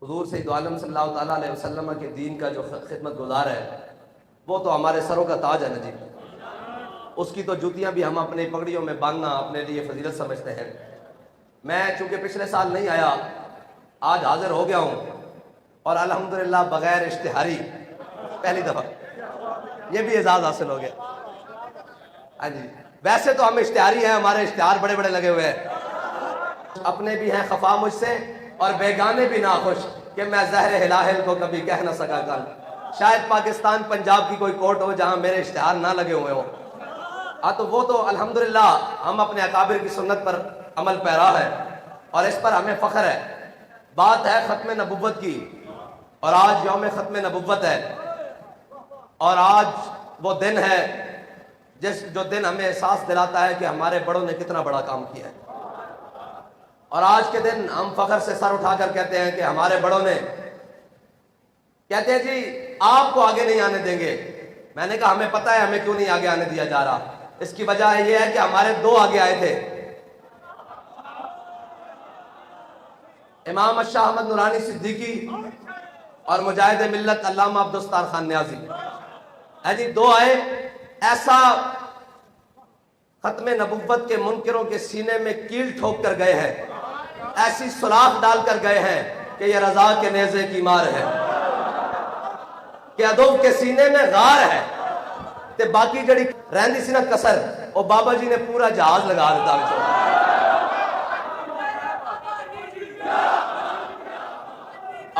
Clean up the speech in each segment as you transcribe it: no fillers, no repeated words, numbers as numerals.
حضور سید عالم صلی اللہ تعالیٰ علیہ وسلم کے دین کا جو خدمت گزار ہے وہ تو ہمارے سروں کا تاج ہے نا جی. اس کی تو جوتیاں بھی ہم اپنی پگڑیوں میں باندھنا اپنے لیے فضیلت سمجھتے ہیں. میں چونکہ پچھلے سال نہیں آیا، آج حاضر ہو گیا ہوں اور الحمدللہ بغیر اشتہاری پہلی دفعہ یہ بھی اعزاز حاصل ہو گیا. ہاں جی، ویسے تو ہم اشتہاری ہیں، ہمارے اشتہار بڑے بڑے لگے ہوئے ہیں. اپنے بھی ہیں خفا مجھ سے اور بیگانے بھی ناخوش کہ میں زہر ہلاہل کو کبھی کہہ نہ سکا کل. شاید پاکستان پنجاب کی کوئی کورٹ ہو جہاں میرے اشتہار نہ لگے ہوئے ہوں. تو وہ تو الحمدللہ ہم اپنے اکابر کی سنت پر عمل پیرا ہے اور اس پر ہمیں فخر ہے. بات ہے ختم نبوت کی اور آج یوم ختم نبوت ہے اور آج وہ دن ہے جو دن ہمیں احساس دلاتا ہے کہ ہمارے بڑوں نے کتنا بڑا کام کیا ہے. اور آج کے دن ہم فخر سے سر اٹھا کر کہتے ہیں کہ ہمارے بڑوں نے کہتے ہیں جی آپ کو آگے نہیں آنے دیں گے. میں نے کہا ہمیں پتہ ہے ہمیں کیوں نہیں آگے آنے دیا جا رہا. اس کی وجہ یہ ہے کہ ہمارے دو آگے آئے تھے، امام شاہ احمد نورانی صدیقی اور مجاہد ملت علامہ عبدالستار خان نیازی. جی دو آئے، ایسا ختم نبوت کے منکروں کے سینے میں کیل ٹھوک کر گئے ہیں، ایسی سوراخ ڈال کر گئے ہیں کہ یہ رضا کے نیزے کی مار ہے، کہ عدو کے سینے میں غار ہے تے باقی جڑی رہندی سی نا کسر او بابا جی نے پورا جہاز لگا دیتا بچوں.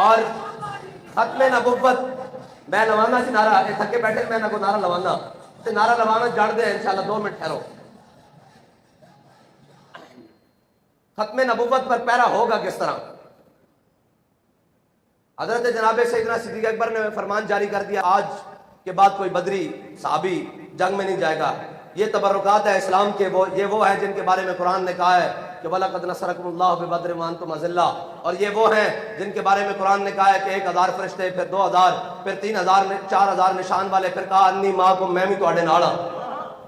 اور ختم نبوت میں لوانا سی نعرہ، تھکے بیٹھے میں نہ کو نعرہ لوانا تے نعرہ لوانا جڑ دے انشاءاللہ 2 منٹ ٹھہرو. ختم نبوت پر پہرا ہوگا کس طرح؟ حضرت جناب سیدنا صدیق اکبر نے فرمان جاری کر دیا آج کے بعد کوئی بدری صحابی جنگ میں نہیں جائے گا. یہ تبرکات ہے اسلام کے، یہ وہ ہیں جن کے بارے میں قرآن نے کہا ہے کہ وَلَقَدْ نَصَرَكُمُ اللَّهُ بِبَدْرٍ وَأَنْتُمْ أَذِلَّةٌ. اور یہ وہ ہیں جن کے بارے میں قرآن نے کہا ہے کہ 1000 فرشتے، پھر 2000، پھر 3000، 4000 نشان والے، پھر کہا انی معکم، میں بھی تواڈے نال ہاں.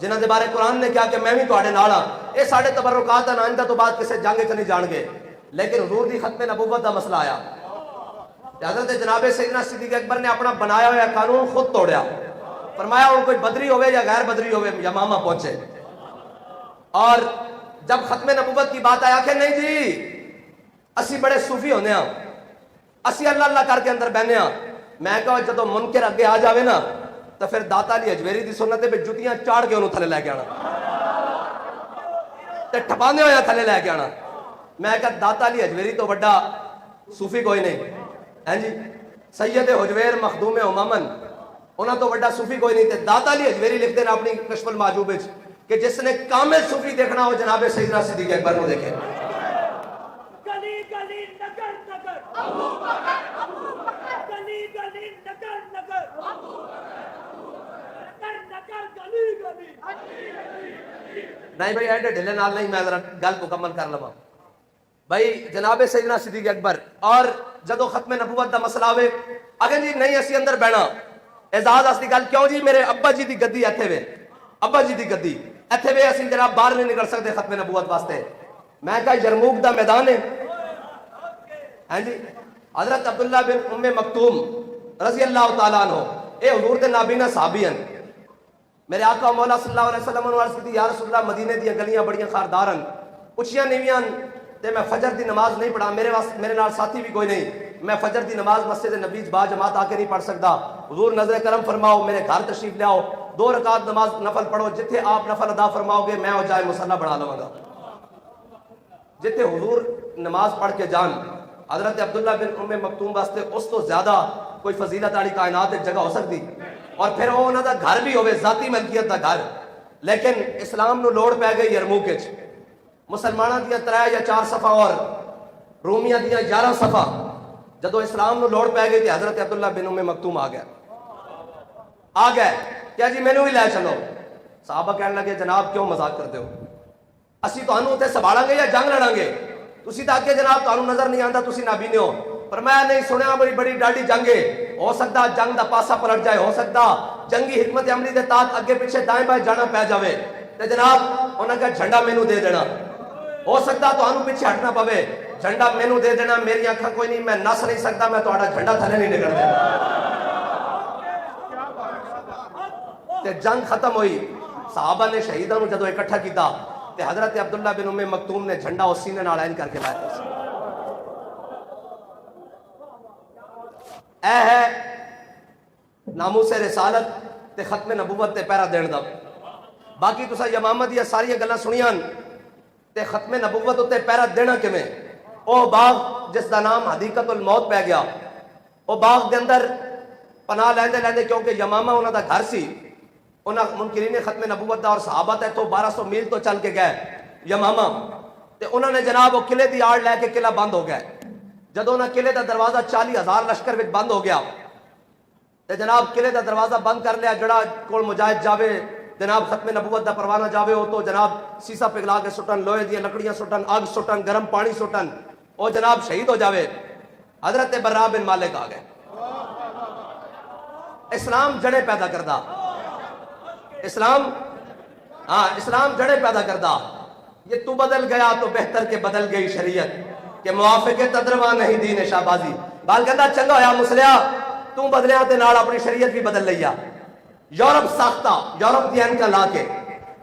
جنہاں دے بارے قرآن نے کہا کہ میں بھی تواڈے نال ہاں. یہ ساڈے تبرکات ہیں، آئندہ تو بعد کسی جنگ چ نہیں جان گے. لیکن حضور دی ختم نبوت کا مسئلہ آیا، حضرت جناب سیدنا صدیق اکبر نے اپنا بنایا ہوا قانون خود توڑیا. فرمایا اور کوئی بدری ہوئے یا غیر بدری ہوئے یمامہ پہنچے. اور جب ختم نبوت کی بات آیا کہ نہیں جی اسی بڑے صوفی ہونے ہاں، اسی اللہ اللہ کر کے اندر بہنے ہاں. میں کہا جدو منکر اگے آ جاوے نا تو پھر داتا علی اجویری دی سنت پہ جتیاں چاڑ کے انہوں تھلے لے کے آنا تے ٹھپانے ہویا تھلے لے کے آنا. میں کہا داتا علی اجویری تو بڑا صوفی کوئی نہیں ہیں جی، سید حجویر مخدوم امامن انہاں تو بڑا صوفی کوئی نہیں. تے داتا علی اجویری لکھتے ہیں اپنی کشف المعجوب وچ کہ جس نے کامل صوفی دیکھنا ہو جناب سیدنا صدیق اکبر کو دیکھے. گلی گلی نگر نگر ابو بکر، ابو بکر، گلی گلی نگر نگر ابو بکر، نگر گلی گلی. نہیں بھائی ایڈے ڈھلے نال نہیں، میں ذرا گل مکمل کر لواں. بھائی جناب سیدنا صدیق اکبر اور جدو ختم نبوت دا مسئلہ ہوئے اگر جی نہیں اسی اندر بہنا اعزاز اس دی گل کیوں جی میرے ابا جی دی گدی ایتھے وے، ابا جی دی گدی ایتھے وے، اسی جناب باہر نہیں نکل سکتے ختم نبوت واسطے. میں کہا یرموک دا میدان ہے ہیں جی. حضرت عبداللہ بن ام مکتوم رضی اللہ تعالیٰ عنہ اے حضور دے نابینا صحابی ہیں. میرے آقا مولا صلی اللہ علیہ وسلم نے عرض کی یا رسول اللہ مدینے دی گلیاں بڑیاں خاردار ہیں، اچھیاں نیویاں تے میں فجر دی نماز نہیں پڑھا، میرے نال ساتھی بھی کوئی نہیں، میں فجر دی نماز مسجد نبی با جماعت آ کے نہیں پڑھ سکتا. حضور نظر کرم فرماؤ میرے گھر تشریف لیاؤ، 2 رکعت نماز نفل پڑھو، جتھے آپ نفل ادا فرماؤ گے میں ہو جائے مصلی بنا لوں گا. جتھے حضور نماز پڑھ کے جان حضرت عبداللہ بن ام مکتوم واسطے اس تو زیادہ کوئی فضیلت والی کائنات ایک جگہ ہو سکتی. اور پھر وہ انہاں دا گھر بھی ہوئے ذاتی ملکیت دا گھر، لیکن اسلام نو لوڑ پہ گئی یرموک وچ. مسلمانوں دیا 3 یا 4 صفحہ اور رومیاں دیا 11 صفحہ. جدو اسلام نو لوڑ پہ گئی تو حضرت عبداللہ بن ام مکتوم آ گئے کیا جی مینوں ہی لے چلو. صحابہ کہنے لگے جناب کیوں مذاق کرتے ہو، اسی تانوں اتنے سنبھالاں گے یا جنگ لڑاں گے، تسی تو آگے جناب تانوں نظر نہیں آندا، تسی نابینے ہو. فرمایا نہیں سنیا بڑی ڈاڈی جنگ ہے، ہو سکتا جنگ دا پاسا پلٹ جائے، ہو سکتا جنگی حکمت عملی دے تحت اگے پیچھے دائیں بائیں جانا پہ جاوے تے جناب انہاں کا جھنڈا مینوں دے دینا، ہو سکتا تو پیچھے ہٹنا پوے. جھنڈا مینوں دے دینا, میری اکھاں کوئی نہیں, میں نس نہیں سکتا, میں تہاڈا جھنڈا تھلے نہیں نکل دینا. تے جنگ ختم ہوئی, صحابہ نے شہیداں نوں جدوں اکٹھا کیتا تے حضرت عبداللہ بن ام مکتوم نے جھنڈا اس سینے نال عین کر کے لایا سی. اے ہے ناموس رسالت تے ختم نبوت تے پہرا دین دا. باقی تساں یمامہ دی ساری گلاں سنیاں تے ختم نبوت تے پہرا دینا کیویں؟ او باغ جس دا نام حدیقت الموت پہ گیا, او باغ دے اندر پناہ لیندے لیندے, کیونکہ یمامہ انہاں دا گھر سی, انہاں منکرین ختم نبوت دا اور صحابہ تے تو 1200 میل تو چل کے گئے یمامہ, تے انہاں نے جناب وہ قلعے دی آڑ لے کے قلعہ بند ہو گئے. جدوں انہاں قلعے دا دروازہ 40,000 لشکر وچ بند ہو گیا تے جناب قلعے دا دروازہ بند کر لیا, جڑا کول مجاہد جاوے جناب ختم نبوت دا پروانہ جاوے, وہ تو جناب سیسا پگھلا کے سٹن, لوہے دی لکڑیاں سٹن, آگ سٹن, گرم پانی سٹن, وہ جناب شہید ہو جاوے. حضرت برا بن مالک آ گئے. اسلام جڑے پیدا کردا, اسلام اسلام جڑے پیدا کردا. یہ تو بدل گیا تو بہتر کے بدل گئی شریعت, کہ موافق تدروا نہیں دین شہبازی. بال کہندا چنگا ہویا مسلیا تو بدلیاں تے نال اپنی شریعت بھی بدل لیا. یورپ ساختہ, یورپ دی اینکا لا کے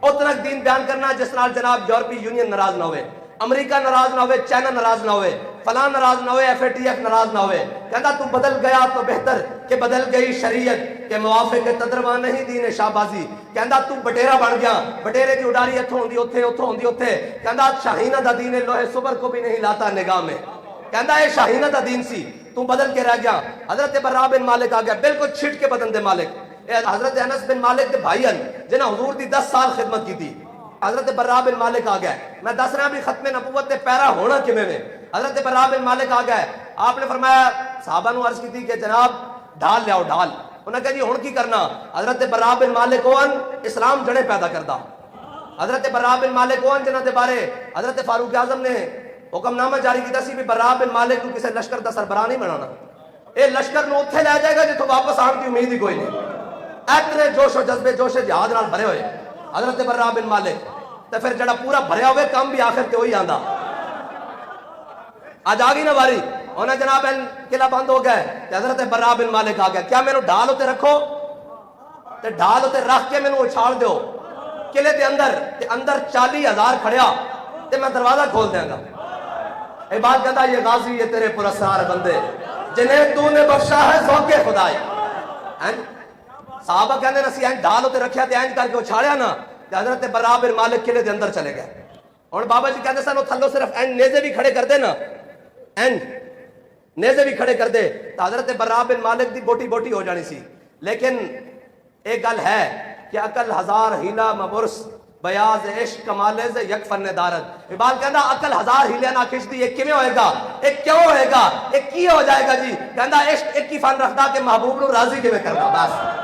اتنا دین بیان کرنا جس نال جناب یورپی یونین ناراض نہ ہوئے, امریکہ ناراض نہ ہوئے, چائنا ناراض نہ ہوئے, فلاں ناراض نہ ہوئے, FATF ناراض نہ ہوئے. کہتا تو بدل گیا تو بہتر کہ بدل گئی شریعت, کہ موافق تدروا نہیں دین شہبازی. کہتا تو بٹیرا بن گیا, بٹیرے کی اڈاری اتھوں ہوندی اوتھے, اتھوں ہوندی اوتھے. کہتا شاہینہ دا دین لوہے صبر کو بھی نہیں لاتا نگاہ میں. کہتا ہے شاہینہ دا دین سی, تو بدل کے رہ گیا. حضرت برا بن مالک آ گیا, بالکل چھٹ کے بدن دے مالک. حضرت انس بن مالک دے بھائی جنہاں حضور دی 10 سال خدمت کی تھی. حضرت برا بن مالک آ گئے. میں دس رہا بھی ختم نبوت تے پیرا ہونا کیویں میں. حضرت برا بن مالک آ گئے, آپ نے فرمایا صحابہ نو عرض کی تھی کہ جناب ڈھال لیاؤ ڈھال. انہوں نے کہا جی ہن کی کرنا؟ حضرت برا بن مالک اون اسلام جڑے پیدا کردا. حضرت برا بن مالک اون جنہاں دے بارے حضرت فاروق اعظم نے حکم نامہ جاری کیتا سی بھی برا بن مالک کو کسی لشکر دا سربراہ نہیں بنانا. اے لشکر نو اتھے لے جائے گا جتوں واپس آن کی امید ہی کوئی نہیں. اتنے جوش و جذبے جوش جہاد نال بھرے ہوئے حضرت برا بن مالک. تے پھر جڑا پورا بھریا ہوئے کام بھی آخر تے وہی آندا. آج آ گئی نا باری, انہیں جناب قلعہ بند ہو گئے تے حضرت برا بن مالک آ گیا. کیا مینوں ڈھال ہوتے رکھو تے ڈھال ہوتے رکھ کے مینوں اچھال دیو قلعے دے اندر, تے اندر 40,000 کھڑیا تے میں دروازہ کھول دیاں گا. اے بات کہتا یہ غازی یہ تیرے پراسرار بندے جنہیں تو نے بخشا ہے ذوق خدائی. صحابہ کہنے نسی این ڈھال ہوتے رکھیا تے این کر کے اچھالیا نا, تے حضرت برا بن مالک قلعے دے اندر چلے گئے. اور بابا جی کہتے سن تھلو صرف این نیزے بھی کھڑے کر دے نا, این نیزے بھی کھڑے کر دے تو حضرت برا بن مالک دی بوٹی بوٹی ہو جانی سی. لیکن ایک گل ہے کہ عقل ہزار ہیلا مبرس بیاض عشق کمالز یک فن دارت. اقبال کہندا عقل ہزار ہیلے نہ کھچ دی, ایک کیویں ہوئے گا, ایک کیوں ہوئے گا, ایک کی ہو جائے گا جی. کہندا عشق ایک ہی فن رکھدا کہ محبوب نو راضی کیویں کرنا. بس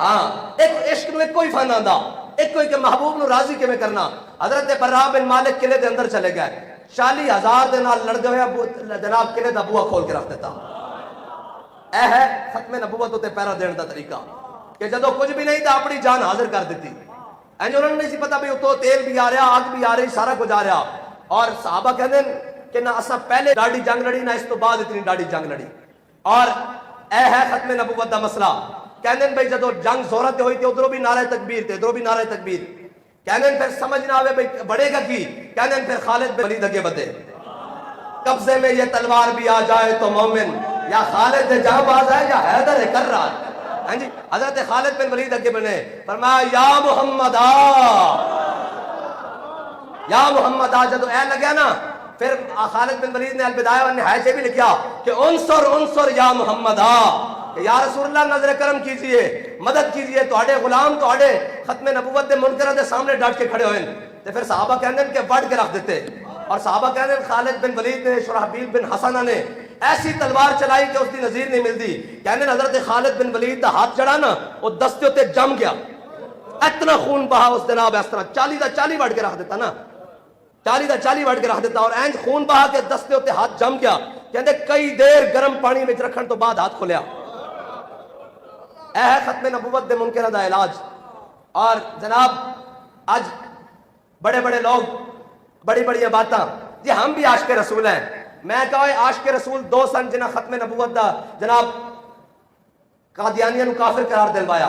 ہاں ایک عشق نو ایک کوئی فن آندا, ایک کوئی کہ محبوب نو راضی کیویں کرنا. حضرت برا بن مالک قلعے دے اندر چلے گئے. 40,000 دے نال لڑدے ہوئے جناب قلعے دا بوا کھول کے رکھ دیتا. اے ہے ختم نبوت تے پیرا دین دا طریقہ, کہ جدو کچھ بھی نہیں تھا اپنی جان حاضر کر دیتی. انہوں نے نہیں سی پتا بھی اتو تیل بھی آ رہا, آگ بھی آ رہی, سارا کچھ آ رہا. اور صحابہ کہتے ہیں کہ نہ اساں پہلے ڈاڑی جنگ لڑی, نہ اس تو بعد اتنی ڈاڑی جنگ لڑی. اور اے ہے ختم نبوت دا مسئلہ. کہتے ہیں بھائی جدو جنگ زورت ہوئی تھی ادھروں بھی نعرہ تکبیر تھے, ادھروں بھی نعرہ تکبیر. کہتے ہیں پھر سمجھ نہ آوے بھائی بڑھے گا کی. کہتے ہیں پھر خالد بن ولید اگے بدے, قبضے میں یہ تلوار بھی آ جائے تو مومن یا خالد جہاں باز ہے یا حیدر کر رہا ہے. ہاں جی حضرت خالد بن ولید اگے بنے, فرمایا یا محمد آ, یا محمد آ. جدو اے لگیا نا پھر خالد بن ولید نے البدایہ والنہایہ سے بھی لکھیا کہ انصر انصر یا محمد آ, کہ یا رسول اللہ نظر کرم کیجئے, مدد کیجئے. تواڈے غلام تواڈے ختم نبوت دے منکراں دے سامنے ڈٹ کے کھڑے ہوئے. تے پھر صحابہ کہندے کہ وڈ کے رکھ دیتے. اور صحابہ کہندے خالد بن ولید نے, شرحبیل بن حسنہ نے ایسی تلوار چلائی کہ اس کی نظیر نہیں ملتی. کہنے حضرت خالد بن ولید دا ہاتھ چڑھا نا, وہ دستے ہوتے جم گیا. اتنا خون بہا اس جناب اس طرح 40 دا 40 وڈ کے رکھ دیتا نا, 40 دا 40 وڈ کے رکھ دیتا. اور اینج خون بہا کے دستے ہوتے ہاتھ جم گیا. کہندے کئی دیر گرم پانی میں رکھن تو بعد ہاتھ کھولیا. اے ہے ختم نبوت دے منکراں دا علاج. اور جناب اج بڑے بڑے لوگ بڑی بڑی باتاں جی ہم بھی عاشق رسول ہیں. میں کہا عاشق رسول دو سن جنہاں ختم نبوت دا جناب قادیانیاں نو کافر قرار دلوایا,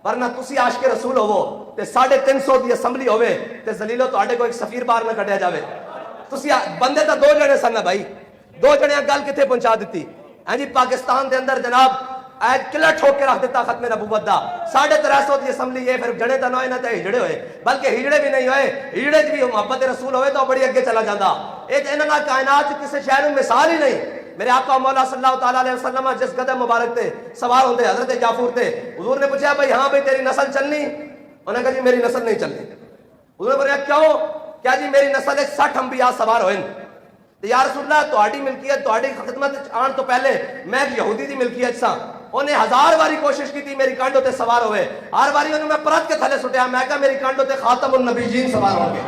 ورنہ تسی عاشق رسول ہوو تے 350 دی اسمبلی ہوے تے ذلیلو تہاڈے کو ایک سفیر باہر نہ کڈیا جاوے. تسی بندے تا 2 جنے سن نا بھائی, 2 جنیاں گل کتے پہنچا دیتی. ہاں جی پاکستان دے اندر جناب قلعہ ٹھوک کے رکھ دیتا ختم نبوت دا. 350 دی اسمبلی یہ پھر جڑے تا نہ ہوئے نہ تے ہجڑے ہوئے, بلکہ ہجڑے بھی نہیں ہوئے, ہجڑے بھی محبت رسول ہوئے تو بڑی اگے چلا جاتا. ایک انہاں کائنات کسی شہر میں مثال ہی نہیں. میرے آقا مولا صلی اللہ تعالیٰ علیہ وسلم جس قدم مبارک تے سوار ہوندے حضرت جعفر تے, حضور نے پوچھا بھائی ہاں بھائی تیری نسل چلنی؟ انہوں نے کہا جی میری نسل نہیں چلنی. حضور نے پوچھا کیوں؟ کیا جی میری نسل 60 انبیاء سوار ہوئے. یا رسول اللہ تہاڈی ملکیت تہاڈی خدمت آن تو پہلے میں ایک یہودی دی ملکیت سا, انہیں 1000 باری کوشش کی تھی میری کانڈوں تے سوار ہوئے, ہر باری انہوں میں پرت کے تھلے سٹیا, میں کہا میری کانڈوں تے خاتم النبیین سوار ہوں گے,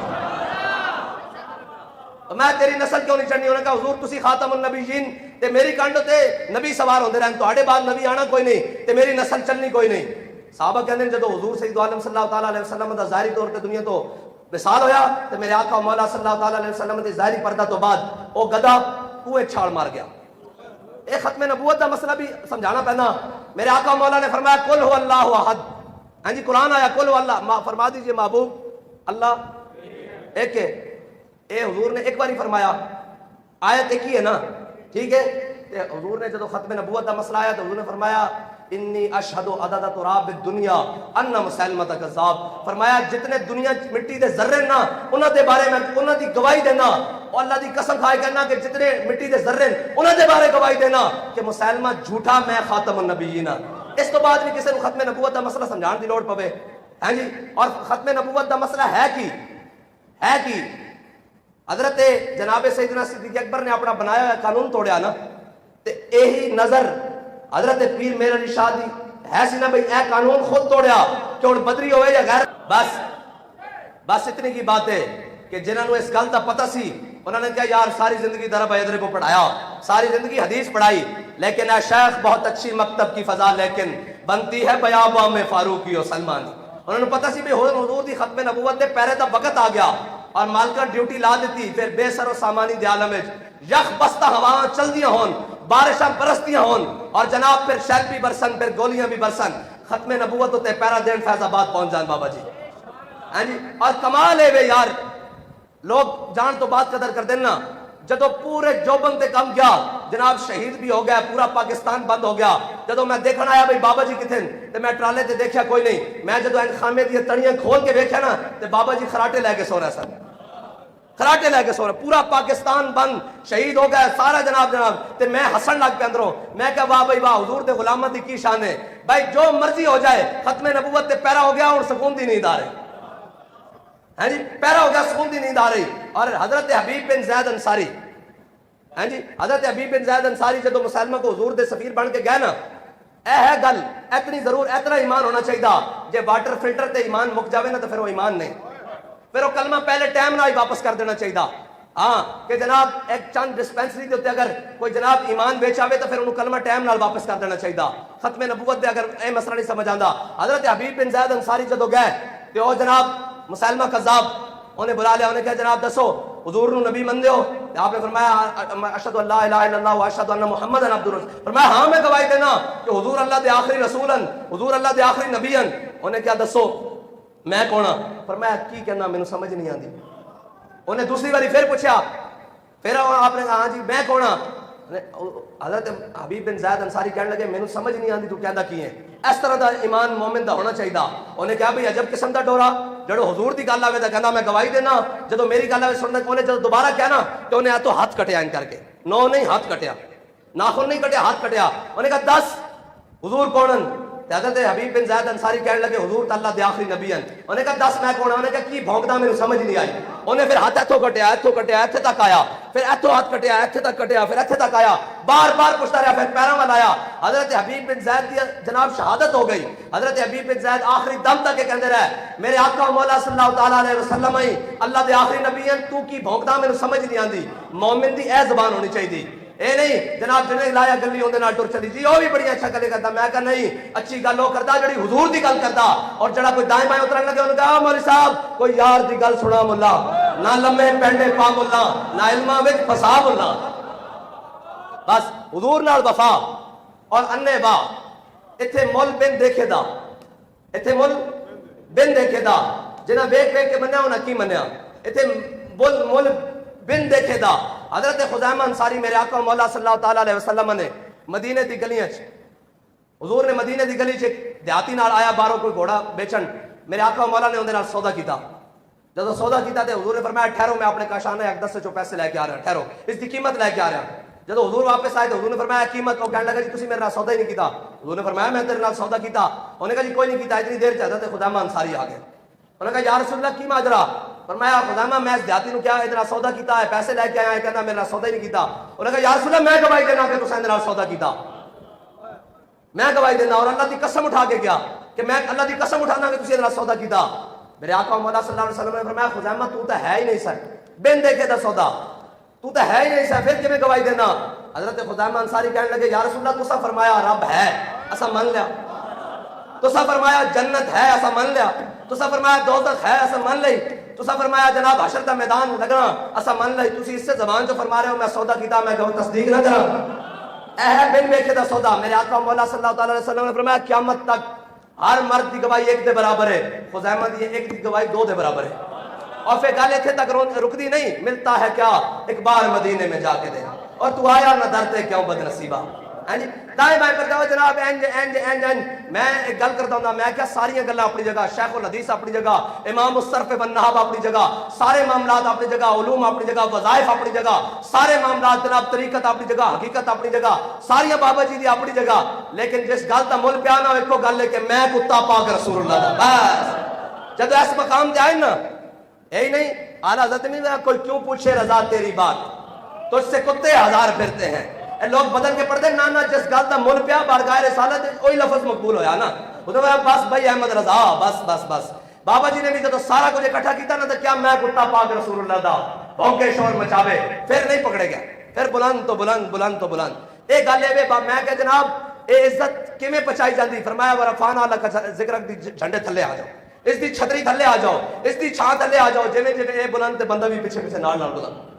میں تیری نسل کیوں نہیں چڑھنی؟ انہوں نے کہا حضور تسی خاتم النبیین تے میری کانڈوں تے نبی سوار ہوندے رہن, تہاڈے بعد نبی آنا کوئی نہیں تے میری نسل چلنی کوئی نہیں. صحابہ کہندے جدو حضور سید عالم صلی اللہ تعالیٰ علیہ وسلم دا ظاہری طور تے دنیا تو وصال ہویا تے میرے آقا مولا صلی اللہ تعالیٰ علیہ وسلم دے ظاہری پردہ تو بعد او گدا کوئے چھال مار گیا. اے ختم نبوت دا مسئلہ بھی سمجھانا پہنا. میرے آقا مولا نے فرمایا قل هو اللہ احد. ہاں جی قرآن آیا قل هو اللہ, فرما دیجئے محبوب اللہ ایک ہے. اے حضور نے ایک باری فرمایا, آیت ایک ہی ہے نا, ٹھیک ہے. حضور نے جب ختم نبوت دا مسئلہ آیا تو حضور نے فرمایا انی اشہد عدد تراب الدنیا ان مسلمہ کذاب. فرمایا جتنے دنیا مٹی دے ذرے نا انہاں دے بارے میں انہاں دی گواہی دینا, اور اللہ دی قسم کھائے کہنا کہ جتنے مٹی دے ذرے انہاں دے بارے گواہی دینا کہ مسلمہ جھوٹا میں خاتم النبیین. اس تو بعد بھی کسی کو ختم نبوت دا مسئلہ سمجھان دی لوڑ پوے. ہاں جی اور ختم نبوت دا مسئلہ ہے کی حضرت جناب سیدنا صدیق اکبر نے اپنا بنایا ہوا قانون توڑیا نا, تے یہی نظر حضرت پیر میر علی شاہ دی ہے سی نا بھئی اے قانون خود توڑیا کہ ہن بدری ہوئے یا غیر. بس اتنی کی بات ہے کہ جنہوں نے اس گل کا پتہ سی انہوں نے کہا یار ساری زندگی درب حیدر کو پڑھایا, ساری زندگی حدیث پڑھائی, لیکن اے شیخ بہت اچھی مکتب کی فضا لیکن بنتی ہے بیاباں میں فاروقی و سلمانی. انہوں نے پتہ سی بھی حضور دی ختم نبوت دے پہرے دا وقت آ گیا اور مالکہ ڈیوٹی لا دیتی, پھر بے سر و سامانی دے عالم یخ بستہ ہواں چل دیاں ہون, بارشاں برستیاں ہون, اور جناب پھر شیل بھی برسن, پھر گولیاں بھی برسن, ختم نبوت ہوتے پیرا دین فیض آباد پہنچ جان بابا جی. ہاں جی اور کمال ہے بے یار, لوگ جان تو بات قدر کر دینا. جدو پورے جوبن تے کم گیا جناب شہید بھی ہو گیا, پورا پاکستان بند ہو گیا. جدو میں دیکھنا آیا بھئی بابا جی کتھے تے میں ٹرالے تے دیکھیا کوئی نہیں. میں جدو این خامے دی تڑیاں کھول کے دیکھیا نا تے بابا جی خراٹے لے کے سو رہے سن, خراٹے لے کے سو رہے, پورا پاکستان بند, شہید ہو گیا سارا جناب. تے میں ہسن لگ پہ اندروں, میں کہا واہ بھائی واہ حضور دے غلامت دی کی شان ہے بھائی, جو مرضی ہو جائے ختم نبوت تے پیرا ہو گیا اور سکون دی نیند آ رہی. ہاں جی پیرا ہو گیا سکون دی نیند آ رہی. اور حضرت حبیب بن زید انصاری, ہاں جی حضرت حبیب بن زید انصاری جدو مسلمہ کو حضور دے سفیر بن کے گئے نا, اے ہے گل اتنی ضرور اتنا ایمان ہونا چاہیے. جے واٹر فلٹر تے ایمان مک جاوے نا تو پھر وہ ایمان نہیں, پھر وہ کلمہ پہلے ٹائم نہ ہی واپس کر دینا چاہیے. ہاں کہ جناب ایک چند ڈسپینسری دے اگر کوئی جناب ایمان بیچ آوے تو پھر انہوں کلمہ ٹائم نال واپس کر دینا چاہیے. ختم نبوت دے اگر اے مسئلہ نہیں سمجھ آندا, حضرت حبیب بن زید انصاری جدو گئے تو وہ جناب مسلمہ کذاب انہیں بلا لیا, انہیں کہا جناب دسو حضور نو نبی مندے ہو؟ آپ نے فرمایا اشہد ان لا الہ الا اللہ و اشہد ان محمد عبدہ الرسول. فرمایا ہاں میں گواہی دینا کہ حضور اللہ دے آخری رسولن, حضور اللہ دے آخری نبیان. انہیں کیا دسو میں کونا؟ فرمایا کی کہنا مینوں سمجھ نہیں آندی. انہیں دوسری باری پھر پوچھا, پھر آپ نے کہا ہاں جی میں کونا. حضرت حبیب بن زید انصاری کہنے لگے مینوں سمجھ نہیں آندی تو کہندا کی ہے. اس طرح دا ایمان مومن دا ہونا چاہیے. انہیں کہا بھئی عجب قسم دا ڈورا, جڑو حضور دی گل آوے تے کہندا میں گواہی دینا, جدو میری گل آوے سننا. انہیں جدو دوبارہ کہنا تو انہیں تو ہاتھ کٹیا ان کر کے, نو نہیں ہاتھ کٹیا, ناخن نہیں کٹیا ہاتھ کٹیا. انہیں کہا دس حضور کونن؟ حضرت حبیب بن زید انصاری کہنے لگے حضور اللہ دے آخری نبی ہیں. انہیں کہا دس میں کون؟ انہیں کہا کی بھونکدا میرے سمجھ نہیں آئی. انہیں پھر ہاتھ ایتھوں کٹیا ایتھے تک آیا, پھر ایتھوں ہاتھ کٹیا ایتھے تک کٹیا, پھر ایتھے تک آیا, بار بار پوچھتا رہا, پھر پیروں والا آیا. حضرت حبیب بن زید کی جناب شہادت ہو گئی. حضرت حبیب بن زید آخری دم تک یہ کہندے رہے میرے آقا مولا صلی اللہ تعالیٰ علیہ وسلم ہی اللہ دے آخری نبی ہیں, تو کی بھونکدا میرے سمجھ نہیں آندی. مومن دی اے زبان ہونی چاہیے. اے نہیں جناب جنہیں لایا گلی ہوندے نال ٹر چلی جی وہ بھی بڑی اچھا گل کرتا. میں کہا نہیں, اچھی گل وہ کرتا جڑی حضور دی گل کرتا, اور جڑا کوئی دائیں بائیں اترن لگے انہوں نے کہا مولوی صاحب کوئی یار دی گل سنا ملا, نہ لمے پینڈے پا ملا نہ علماں وچ فسا ملا بس حضور نال وفا اور انے با اتھے مول بن دیکھے دا اتھے مول بن دیکھے دا جنہ بیک بیک کے منیا انہاں کی منیا اتھے مول بن دیکھے دا حضرت خزیمہ انصاری میرے آقا مولا صلی اللہ تعالیٰ علیہ وسلم نے مدینے دی گلیاں حضور نے مدینے دی گلی دیہاتی نال آیا باروں کوئی گھوڑا بیچن میرے آقا مولا نے اندر سودا کیتا جب سودا کیتا تے حضور نے فرمایا ٹھہرو میں اپنے کاشانہ ایک 10 سے پیسے لے کے آ رہا ہوں ٹھہرو اس کی قیمت لے کے آ رہا ہوں جب حضور واپس آئے تو حضور نے فرمایا قیمت وہ کہنے لگا جی تسی میرے نال سودا ہی نہیں کیتا حضور نے فرمایا میں تیرے نال سودا کیتا انہوں نے کہا جی کوئی نہیں کیتا اتنی دیر چاہتا تے خزیمہ انصاری آ گئے انہوں نے کہا یا رسول اللہ کی ماجرا فرمایا خزیمہ میں اس دیہاتی نو کیا اتنا سودا کیتا ہے پیسے لے کے آیا ہے کہنا میرے نال سودا ہی نہیں کیتا انہوں نے کہا یا رسول اللہ میں گواہی دینا کہ تساں میرے نال سودا کیتا میں گواہی دینا اور اللہ کی قسم اٹھا کے گیا کہ میں اللہ کی قسم اٹھانا کہ تسی میرے نال سودا کیتا میرے آقا مولا صلی اللہ علیہ وسلم نے فرمایا خزیمہ تو تے ہے ہی نہیں سر بن دیکھے دا سودا تو تے ہے ہی نہیں سر پھر کیویں گواہی دینا حضرت خزیمہ انصاری کہنے لگے یا رسول اللہ تساں فرمایا رب ہے اسا من لیا تساں فرمایا جنت ہے اسا من لیا تساں فرمایا دوزخ ہے اسا من لئی تساں فرمایا جناب حشر دا میدان لگنا اسا من لئی تسی اس سے زبان جو فرما رہے ہو میں سودا کیتا میں کہوں تصدیق نہ کراں اے ہے بن ویکھے دا سودا میرے آقا مولا صلی اللہ تعالی علیہ وسلم نے فرمایا قیامت تک ہر مرد کی گواہی ایک دے برابر ہے خزیمہ دی ایک دی گواہی 2 دے برابر ہے اور پھر گل اتنے تک رکتی نہیں ملتا ہے کیا ایک بار مدینے میں جا کے دے اور تو آیا نہ ڈرتے کیوں بد نصیبہ دائیں بائیں پر جاؤ جناب میں ایک گل کرتا ہوں میں کیا ساری گلاں اپنی جگہ شیخ الحدیث اپنی جگہ امام الصرف والنحو اپنی جگہ سارے معاملات اپنی جگہ علوم اپنی جگہ وظائف اپنی جگہ سارے معاملات جناب طریقت اپنی جگہ حقیقت اپنی جگہ ساری بابا جی دی اپنی جگہ لیکن جس گل دا مل پیا نہ ایک گل ہے کہ میں کتا پاک رسول اللہ دا بس جب اس مقام تے آئے نا یہی نہیں اعلیٰ حضرت نہیں کوئی کیوں پوچھے رضا تیری بات تو اس سے کتے ہزار پھرتے ہیں لوگ بدل کے پڑھتے نا جس گل دا مل پیا بارگاہ رسالت وہی لفظ مقبول ہویا نا بس بھائی احمد رضا بس بس بس بابا جی نے بھی جب سارا کچھ اکٹھا کیتا نا تو کیا میں کتا پاک رسول اللہ دا بھونکے شور مچاوے پھر نہیں پکڑے گیا پھر بلند تو بلند بلند تو بلند ایک گل ہے میں کہ جناب اے عزت کیویں پچائی جاندی فرمایا ورفعنا لک ذکرک دی جھنڈے تھلے آ جاؤ اس دی چھتری تھلے آ جاؤ اس دی چھاں تھلے آ جاؤ جویں جویں اے بلند تے بندہ بھی پیچھے پیچھے نال نال بلند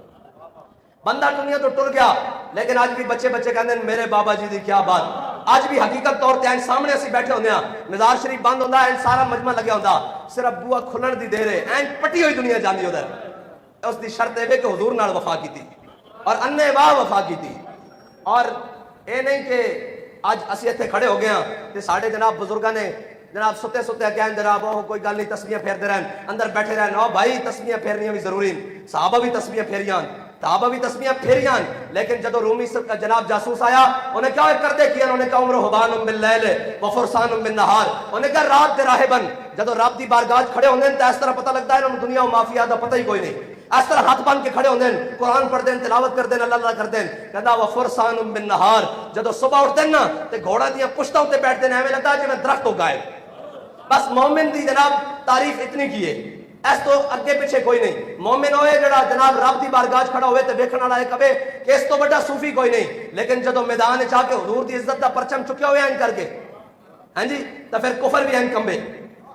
بندہ دنیا تو ٹر گیا لیکن آج بھی بچے کہندے ہیں میرے بابا جی دی کیا بات آج بھی حقیقت طور تے سامنے اسی بیٹھے ہوندے ہاں مزار شریف بند ہوندا ہے سارا مجمع لگیا ہوندا صرف بوا کھلن دی دیر ہے پٹی ہوئی دنیا جاندی ادھر اس دی شرط ہے کہ حضور نال وفا کیتی اور انے واہ وفا کیتی اور اے نہیں کہ آج اسی ایتھے کھڑے ہو گئے ہاں تے ساڈے جناب بزرگاں نے جناب ستے ستے کہن جناب وہ کوئی گل نہیں تسبیحاں پھیرتے رہن اندر بیٹھے رہن او بھائی تسبیحاں پھیرنیاں بھی ضروری ہیں صحابہ بھی تسبیحاں پھیریاں صحابہ بھی تسبیحاں پھیریاں لیکن جدو رومی جناب جاسوس آیا انہیں کیا کرتے کیا انہوں نے کہا عمر حبان باللیل وفرسان بالنہار انہوں نے کہا رات دے راہبن جدو رب دی بارگاہ کھڑے ہوندے ہیں تو اس طرح پتہ لگتا ہے انہوں دنیا و مافیا دا پتہ ہی کوئی نہیں اس طرح ہاتھ بن کے کھڑے ہوندے ہیں قرآن پڑھ دیں تلاوت کر دیں اللہ اللہ کر دیں کہتا وفرسان بالنہار جدو صبح اٹھتے ہیں نا تے گھوڑا دیاں پشتوں تے بیٹھتے ہیں ہمیں لگتا ہے جی میں درخت ہو گائے بس مومن دی جناب تعریف اتنی کی ہے اس تو اگے پیچھے کوئی نہیں مومن ہوئے جڑا جناب رب دی بارگاہ کھڑا ہوئے تے ویکھن والا ہے کبے کہ اس تو بڑا صوفی کوئی نہیں لیکن جدو میدان وچ آ کے حضور دی عزت دا پرچم چکیا ہوئے ہیں کر کے ہاں جی تو پھر کفر بھی ہیں کمبے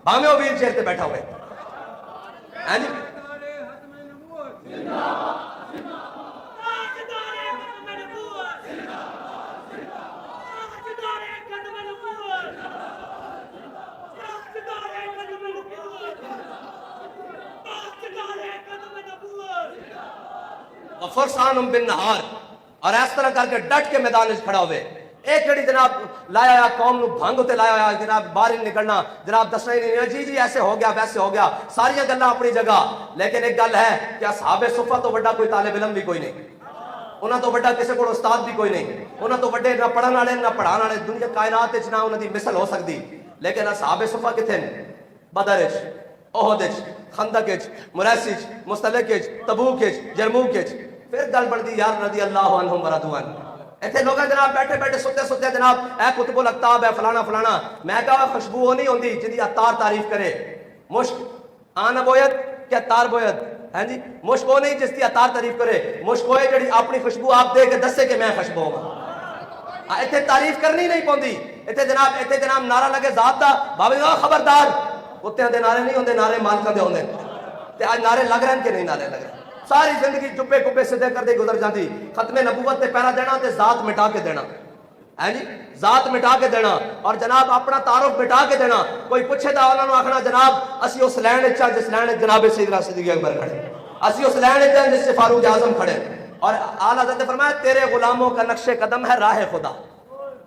بھاویں وہ ویل چیئر تے بیٹھا ہوئے ہاں جی فرسان بالنہار اور اس طرح کر کے ڈٹ کے میدان میں کھڑا ہوئے ایک جڑی جناب لایا یا قوم نو بھنگ تے لایا یا جناب باہر نکلنا جناب دسنا ہی نہیں جی جی ایسے ہو گیا ویسے ہو گیا ساری گلاں اپنی جگہ لیکن ایک گل ہے کہ اصحاب صفہ تو بڑا کوئی طالب علم بھی کوئی نہیں انہاں تو بڑا کسی کو استاد بھی کوئی نہیں انہاں تو بڑے نہ پڑھن والے نہ پڑھان والے دنیا کائنات وچ نہ انہاں دی مثل ہو سکتی لیکن اصحاب صفہ کتھے بدر وچ احد وچ خندق وچ مریسی وچ مستلق وچ تبوک وچ جرموک وچ پھر گل بڑھتی یار رضی اللہ عنہم ورضوان ایتھے لوگ جناب بیٹھے بیٹھے ستے ستے جناب اے کتب الاقطاب ہے فلانا فلانا میں کہا خوشبو وہ نہیں ہوندی جدی عطار تعریف کرے مشک آن بویت کہ عطار بویت ہاں جی مشک وہ نہیں جس کی عطار تعریف کرے مشک وہ جڑی اپنی خوشبو آپ دے کے دسے کہ میں خوشبو ہوں ایتھے تعریف کرنی نہیں پوندی ایتھے جناب نعرہ لگے ذات دا بابے خبردار کتےاں دے نعرے نہیں ہوندے نعرے مالکاں دے ہوندے تے آج نعرے لگ رہے ہیں کہ نہیں نعرے لگ رہے ہیں؟ ساری زندگی جبے کبے سدھے کر دے گزر جاتی، ختم نبوت تے پہرا دینا تے ذات مٹا کے دینا ہے جی، ذات مٹا کے دینا اور جناب اپنا تعارف مٹا کے دینا. کوئی پوچھے تو انہوں نے آخنا جناب اسی اس لین اچھا جس لین جناب سیدنا صدیق اکبر کھڑے، اسی اس لین اچھا جس سے فاروق اعظم کھڑے. اور اعلیٰ حضرت نے فرمایا تیرے غلاموں کا نقش قدم ہے راہ خدا،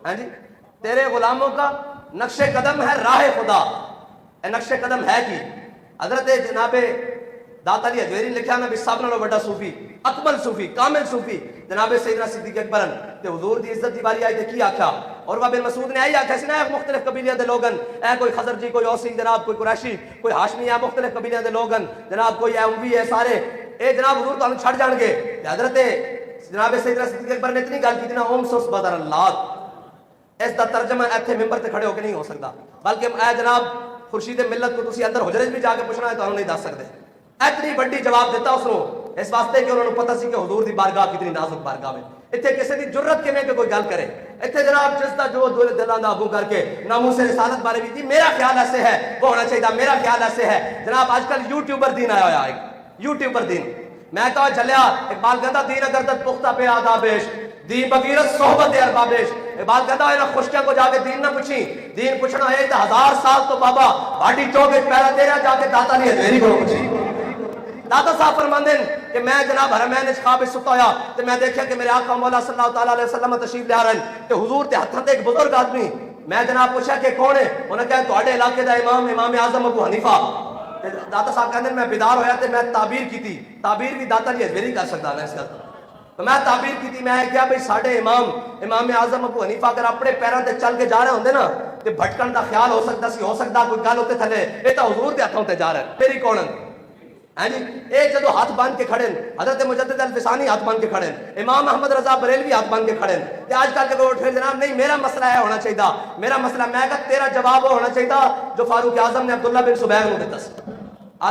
ہیں جی، تیرے غلاموں کا نقش قدم ہے راہ خدا. اے نقش قدم ہے کی؟ حضرت جناب داتا علی حجویری لکھا نا بھی سب نالوں بڑا صوفی، اکمل صوفی، کامل صوفی جناب سیدنا صدیق اکبر تے حضور دی عزت دی باری آئی تے کی آکھا؟ عروہ بن مسعود نے آئی آکھا سی نا ایک مختلف قبیلیاں دے لوگن، اے کوئی خزرجی، کوئی اوسی جناب، کوئی قریشی، کوئی ہاشمی، اے مختلف قبیلیاں دے لوگن جناب، کوئی اموی ہے سارے اے جناب حضور تو چھڑ جان گے. حضرت جناب سیدنا صدیق اکبر نے اتنی گل کی نا اوم سوس بدر اللہ، اس دا ترجمہ ایتھے ممبر تے کھڑے ہو کے نہیں ہو سکتا، بلکہ اے جناب خورشید ملت کو تسی اندر حجرے بھی جا کے پوچھنا ہے تو ہم نہیں دس سکتے. اتنی بڑی جواب دیتا اس کو اس واسطے کہ انہوں نے پتہ سی کہ حضور دی بارگاہ کتنی نازک بارگاہ ہے. اتنے کسی دی جرت کیویں کہ کوئی گل کرے، اتنے جناب جس دا جو دلاں دا ابو کر کے ناموس رسالت بارے بھی جی میرا خیال ایسے ہے وہ ہونا چاہیے، میرا خیال ایسے ہے. جناب آج کل یوٹیوبر دین آیا ہوا ہے، یوٹیوبر دین. میں کہا چلیا اقبال کہتا دین اگر دت پختہ پہ آدابش، دین بغیرت صحبت اربابش. اقبال کہتا ہے نا خشکیاں کو جا کے دین نہ پوچھی، دین پوچھنا ہے تو 1000 سال تو بابا باٹی چوک پیرا تیرا جا کے داتا علی حجویری کو پوچھی. داتا صاحب فرماندے کہ میں جناب حرمین وچ خواب ستا ہویا تے میں دیکھا کہ میرے آقا مولا صلی اللہ تعالی علیہ وسلم تشریف لے آ رہے ہیں تے حضور تے ہتھاں تے ایک بزرگ آدمی. میں جناب پوچھا کہ کون ہے؟ انہوں نے کہا تواڈے علاقے دا امام اعظم ابو حنیفہ. داتا صاحب کہندے میں بیدار ہویا تے میں تعبیر کیتی، تعبیر بھی داتا علی حجویری کر سکدا نا اس گل تو میں تعبیر کیتی. میں کہا بھئی ساڈے امام اعظم ابو حنیفہ اگر اپنے پیراں تے چل کے جا رہے ہوندے نا تے بھٹکن دا خیال ہو سکدا کوئی گل ہوتے تھلے، اے تا حضور دے ہتھوں تے جا رہے میری کون ہے جی. ایک جدو ہاتھ باندھ کے کھڑے حضرت مجدد الفسانی ہاتھ باندھ کے کھڑے، امام احمد رضا بریلوی ہاتھ باندھ کے کھڑے. تے آج کل کے کوئی اٹھے جناب نہیں میرا مسئلہ ہے ہونا چاہیے، میرا مسئلہ میں کہا تیرا جواب ہونا چاہیے جو فاروق اعظم نے عبداللہ بن زبیر کو دیتا سی،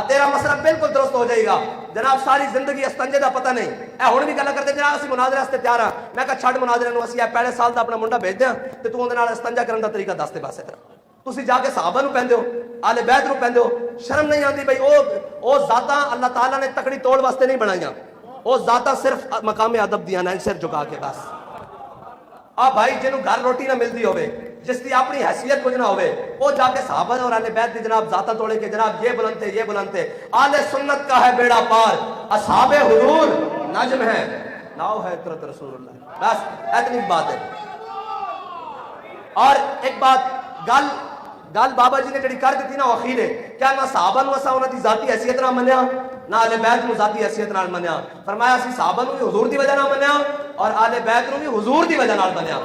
تیرا مسئلہ بالکل درست ہو جائے گا. جناب ساری زندگی استنجے دا پتہ نہیں، اے ہن بھی گل کرتے جناب اسی مناظرے واسطے تیار ہاں. میں کہا چھڑ مناظرے نو، اسی پہلے سال دا اپنا منڈا بھیج دیاں تے تو اون دے نال استنجا کرن دا طریقہ دس تے پاسے تیرا. تسی جا کے صحابہ نو پہندے ہو، آل بیت نو پہندے ہو، شرم نہیں آندی بھئی او ذاتاں اللہ تعالیٰ نے تکڑی توڑ واسطے نہیں بنائیاں، او ذاتاں صرف مقام ادب دیاں نے سر جھکا کے بس. بھائی جنوں گھر روٹی نہ ملتی ہوئے، جس کی اپنی حیثیت کچھ نہ ہوئے، وہ جا کے صحابہ اور اہل بیت دی جناب ذاتاں توڑے کے جناب یہ بلند تھے یہ بلند تھے. آل سنت کا ہے بیڑا پار، اصحاب حضور نجم ہے، ناؤ ہے عطرت رسول اللہ. بس اتنی بات ہے. اور ایک بات گل بابا جی نے جڑی کر دیتی نا وہ اخیر ہے، کیا نہ صحابہ نو اساں انہاں دی ذاتی حیثیت نہ منیا نہ اہل بیت نو ذاتی حیثیت نال منیا. فرمایا اسی صحابہ نو بھی حضور دی وجہ نال منیا اور اہل بیت نو بھی حضور دی وجہ نال منیا.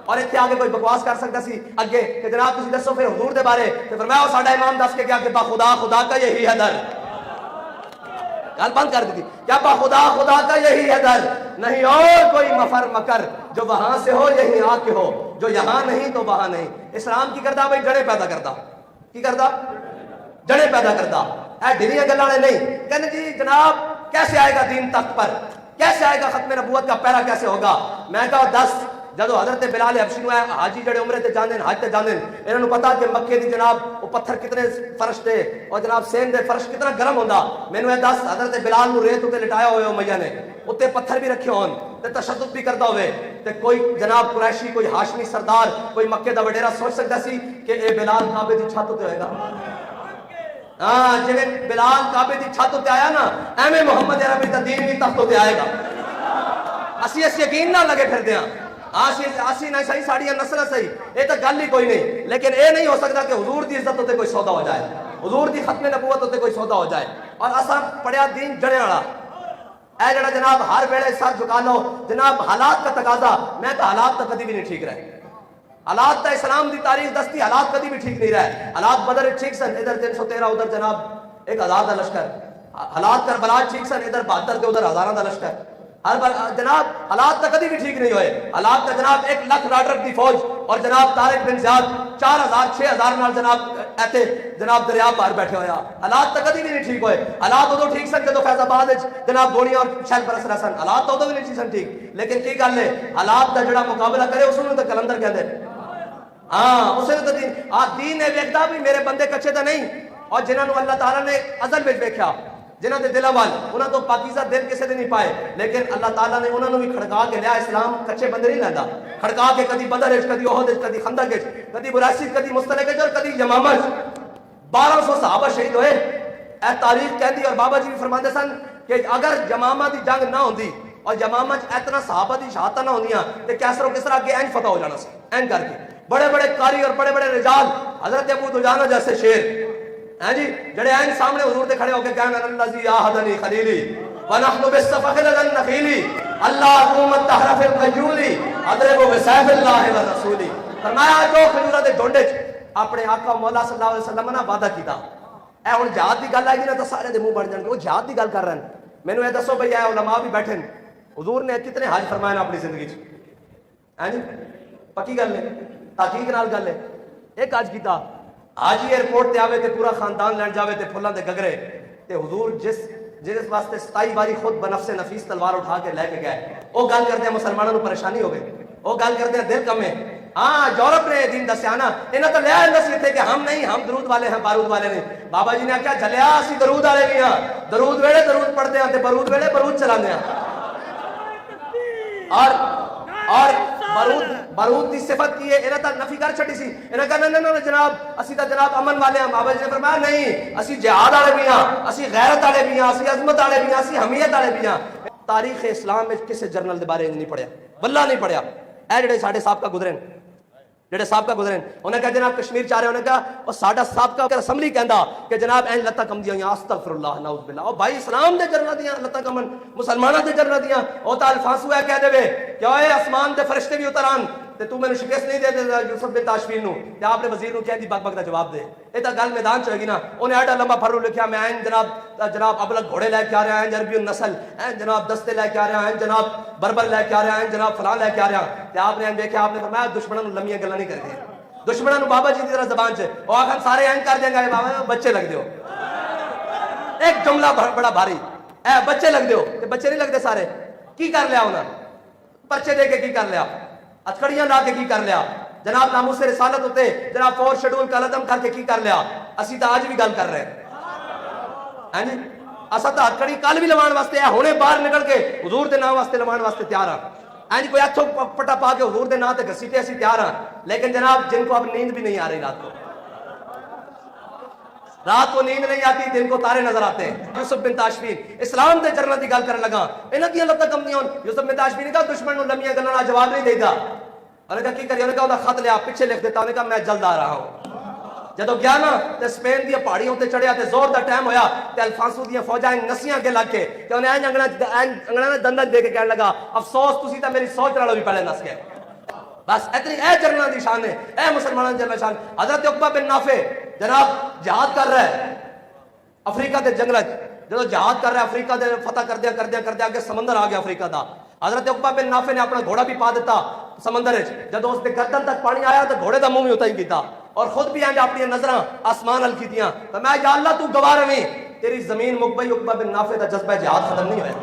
اور اتنے آگے کوئی بکواس کر سکتا سی اگے کہ جناب تسی دسو پھر حضور دے بارے تے فرمایا وہ ساڈا امام دس کے کیا کہ با خدا کا یہی ہے در. گل بند کر دی کیا با خدا کا یہی ہے در، نہیں اور کوئی مفر مکر جو وہاں سے ہو یہی آ کے ہو، جو یہاں نہیں تو وہاں نہیں. اسلام کی کرتا بھائی جڑے پیدا کرتا، کی کرتا جڑے پیدا کرتا. اے ڈھیلیاں گلاں نہیں کہنے جی جناب کیسے آئے گا دین تخت پر، کیسے آئے گا ختم نبوت کا پیرا کیسے ہوگا. میں کہا 10 جدو حضرت بلال حبشی نو حاجی جڑے عمرے تے جاندے حج تے جاندے انہاں نو پتہ کہ مکے دی جناب وہ پتھر کتنے فرش تے اور جناب سین دے فرش کتنا گرم ہوندا. مینوں اے دس حضرت بلال نو ریت تے لٹایا ہوئے امیہ نے اوتے پتھر بھی رکھے ہون تے تشدد بھی کردا ہوئے تے کوئی جناب قریشی کوئی ہاشمی سردار کوئی مکے دا وڈیرا سوچ سکدا سی کہ اے بلال کعبے دی چھت تے ہوئے گا. ہاں جویں بلال کعبے دی چھت تے آیا نا ایویں محمد عربی دا دین بھی تخت تے آئے گا. اسی اس یقین نہ لگے پھردے ہاں آسی نہیں صحیح ساڑیاں نسلہ صحیح یہ تو گل ہی کوئی نہیں. لیکن اے نہیں ہو سکتا کہ حضور دی عزت ہوتے کوئی سودا ہو جائے، حضور دی ختم نبوت ہوتے کوئی سودا ہو جائے. اور اساں پڑھیا دین جڑے والا اے جڑا جناب ہر ویلے سر جھکا لو جناب حالات کا تقاضا. میں تو حالات تو کبھی بھی نہیں ٹھیک رہے، حالات تو اسلام دی تاریخ دستی حالات کبھی بھی ٹھیک نہیں رہے. حالات بدر ٹھیک سن، ادھر 313 ادھر جناب 1000 دا لشکر. حالات کربلا ٹھیک سن، ادھر 72 کے ادھر 1000 دا لشکر. ہر بار جناب حالات تو کبھی بھی ٹھیک نہیں ہوئے. حالات کا جناب 1 لاکھ راڈر کی فوج اور جناب طارق بن زیاد 4000 6000 نال جناب ایتھے جناب دریا پار بیٹھے ہویا. حالات تو کبھی بھی نہیں ٹھیک ہوئے. حالات ادو ٹھیک سن جدو فیض آباد جناب گولیاں اور شیل برس رہے سن، حالات تو ادو بھی نہیں سن ٹھیک. لیکن کی گل ہے حالات کا جڑا مقابلہ کرے اس نوں تے کلندر کہندے ہاں اسے تے دین نے ویکھدا بھی میرے بندے کچے تے نہیں. اور جنہاں نوں اللہ تعالی نے ازل وچ ویکھیا جنہاں دے دلاں وال انہاں تو پاکیزہ دل کسے دے نہیں پائے، لیکن اللہ تعالیٰ نے انہاں نو بھی کھڑکا کے لیا۔ اسلام کچے بندے نہیں لیندا، کھڑکا کے کدی بدر وچ، کدی احد وچ، کدی خندق وچ، کدی براشی، کدی مستلق وچ اور کدی یمامہ وچ 1200 صحابہ شہید ہوئے۔ اے تاریخ کہندی، اور بابا جی بھی فرماندے سن کہ اگر یمامہ دی جنگ نہ ہوندی اور یمامہ وچ اتنا صحابہ دی شہادت نہ ہوندیاں تے کیسر و کسرا اگے اینج فتح ہو جانا سی، اینج کر کے بڑے بڑے قاری اور بڑے بڑے رجال، حضرت ابو دجانہ جیسے شیر ہیں جی، جڑے این سامنے حضور دے کھڑے ہو کے کہنا الذی آہدنی خلیلی ونحن بالصفخ للنخیلی اللہ حکومت تحرف القیولی اضرب بسیف اللہ ورسولی۔ فرمایا جو کھجورا دے ڈونڈے اپنے آقا مولا صلی اللہ علیہ وسلم نے وعدہ کیتا، اے ہن جہاد دی گل آئی گی نا تو سارے دے منہ بن جان گے، وہ جہاد دی گل کر رہے ہیں۔ مینوں اے دسو بھئی اے علماء بھی بیٹھے ہیں، حضور نے کتنے حج فرمائے اپنی زندگی چ؟ ہیں جی پکی گل ہے، تحقیق نال گل ہے۔ ایک حج کیتا، حاجی ایئرپورٹ تے آوے تے پورا خاندان لین جاوے تے پھلاں دے گگرے تے حضور جس واسطے 27 باری خود بنفس نفیس تلوار اٹھا کے لے کے گئے، وہ گل کرتے ہیں مسلمانوں کو پریشانی ہو گئی، وہ گل کرتے ہیں دل کمے۔ ہاں یورپ نے دین دسیا نا، انہاں تو لیا نسل تھے کہ ہم نہیں، ہم درود والے ہیں، بارود والے نہیں۔ بابا جی نے کیا جلیا اسی درود والے بھی ہاں، درود ویلے درود پڑھتے ہیں تے برود ویلے برود چلانے ہیں۔ اور برود دی صفت کی ہے، انہاں تا نفی کر چھٹی سی، انہاں کہا نہ جناب اسی تا جناب امن والے ہیں۔ بابا جی نے فرمایا نہیں، اسی جہاد والے بھی ہاں، اسی غیرت والے بھی ہاں، اسی عظمت والے بھی ہاں، اسی حمیت والے بھی ہاں۔ تاریخ اسلام میں کسی جرنل دے بارے نہیں پڑھیا، واللہ نہیں پڑھیا۔ اے جڑے ساڈے سابقہ گزرے جڑے سابقہ گزرے انہوں نے کہا جناب کشمیر چاہ رہے، انہوں نے کہا اور ساڈا سابقہ اسمبلی کہندا کہ جناب این لتاں کم دیاں استغفر اللہ نعوذ باللہ، او بھائی اسلام دے جرنا دیاں لتاں کمن، مسلماناں دے جرنا دیاں، او تا الفاظ ہے کہہ دے کہ اوے آسمان دے فرشتے بھی اتر آن تے تو مینوں شکست نہیں دے دے یوسف بن تاشفین نو تے آپ نے وزیر نو کہہ دی بک بک دا جواب دے۔ اے تا گل میدان چ ہوگی نا، انہیں ایڈا لمبا پھرو لکھیا میں این جناب ابلک گھوڑے لے کے آ رہا ہیں، عربی النسل این جناب دستے لے کے آ رہا ہیں، جناب بربر لے کے آ رہا ہیں، جناب فلاں لے کے آ رہا تے آپ نے دیکھا، آپ نے فرمایا دشمنوں نو لمیاں گلاں نہیں کردے، دشمنوں نو بابا جی دی طرح زبان چ او آکھن سارے این کر دیں گے بابا بچے لگ دیو۔ ایک جملہ بڑا بھاری، اے بچے لگ دیو تے بچے نہیں لگتے سارے، کی کر لیا انہاں؟ پرچے دے کے کی کر لیا، ہتھکڑیاں لا کے کی کر لیا، جناب ناموس رسالت ہوتے جناب 4 شیڈول کا عدم کر کے کی کر لیا۔ اسی تا آج بھی گل کر رہے ہیں جی، اسا تا ہتھکڑی کل بھی لوان واسطے ہے، ہونے باہر نکل کے حضور دے نام واسطے لوان واسطے تیار ہاں، اینج کوئی ہتھوں پٹا پا کے حضور دے نام تے گھسیٹے اسی تیار ہاں، لیکن جناب جن کو اب نیند بھی نہیں آ رہی رات کو نیند نہیں آتی، دن کو تارے نظر آتے ہیں۔ یوسف بن تاشفین اسلام دے جرنل دی گل کرن لگا، انہاں دیاں لتاں کمزیاں یوسف بن تاشفین نے کہا دشمن نو لمیاں گلاں دا جواب نہیں دیندا، انہوں نے کہا کی کری، انہوں نے کہا خط لیا پیچھے لکھ دیتا، انہوں نے کہا میں جلد آ رہا ہوں۔ جدو گیا نا تے اسپین دی پہاڑیوں تے چڑھیا تے زور دا ٹائم ہویا تے الفانسو دی فوجاں نسیاں کے لگ کے تے انہیں انگنا نے دندن دے کے کہنے لگا افسوس تسی تا میری سوچ نالوں بھی پہلے نس گئے۔ بس اتنی اے جرنل دی شان ہے، اے مسلمانوں دی جرنل شان۔ حضرت عقبہ بن نافع جناب جہاد کر رہا ہے افریقہ دے جنگل، جدو جہاد کر رہا ہے افریقہ دے فتح کردیا آگے سمندر آ گیا افریقہ دا۔ حضرت عقبہ بن نافع نے اپنا گھوڑا بھی پا دیتا سمندر وچ، جدو اس دے گردن تک پانی آیا تو گھوڑے دا منہ بھی اتاں ہی کیتا اور خود بھی انج اپنی نظراں آسمان ال کیتیاں، تو میں یا اللہ تو گواہ رہویں تیری زمین مک گئی۔ عقبہ بن نافع دا جذبہ جہاد ختم نہیں ہویا۔